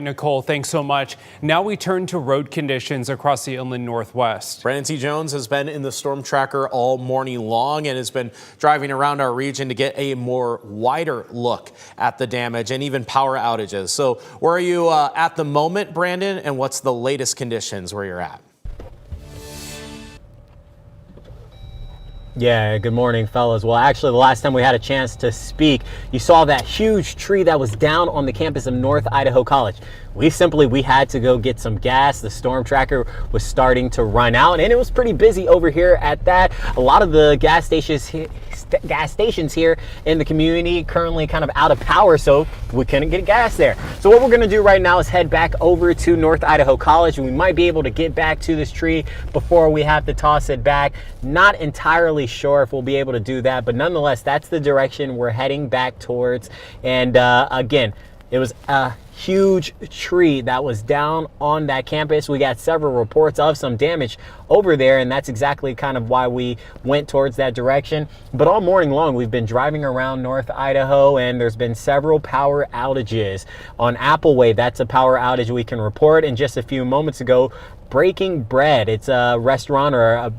Nicole, thanks so much. Now we turn to road conditions across the inland northwest. Brandon T. Jones has been in the storm tracker all morning long and has been driving around our region to get a more wider look at the damage and even power outages. So where are you at the moment, Brandon, and what's the latest conditions where you're at? Yeah, good morning, fellas. Well, actually, the last time we had a chance to speak, you saw that huge tree that was down on the campus of North Idaho College. We had to go get some gas. The storm tracker was starting to run out, and it was pretty busy over here at that. A lot of the gas stations here in the community currently kind of out of power, so we couldn't get gas there. So what we're going to do right now is head back over to North Idaho College, and we might be able to get back to this tree before we have to toss it back. Not entirely sure if we'll be able to do that, but nonetheless, that's the direction we're heading back towards. And again, it was a huge tree that was down on that campus. We got several reports of some damage over there, and that's exactly kind of why we went towards that direction. But all morning long, we've been driving around North Idaho, and there's been several power outages. On Appleway, that's a power outage we can report. And just a few moments ago, Breaking Bread, it's a restaurant or a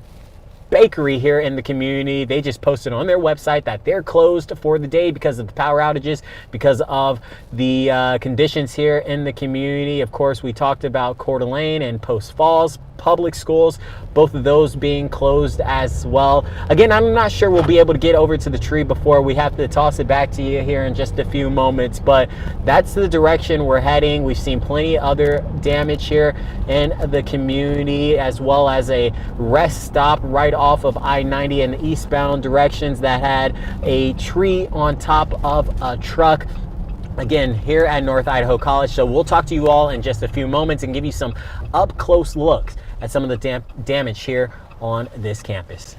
bakery here in the community. They just posted on their website that they're closed for the day because of the power outages, because of the conditions here in the community. Of course, we talked about Coeur d'Alene and Post Falls public schools, both of those being closed as well. Again, I'm not sure we'll be able to get over to the tree before we have to toss it back to you here in just a few moments, but that's the direction we're heading. We've seen plenty of other damage here in the community, as well as a rest stop right off of I-90 in the eastbound directions that had a tree on top of a truck. Again, here at North Idaho College. So we'll talk to you all in just a few moments and give you some up close looks at some of the damage here on this campus.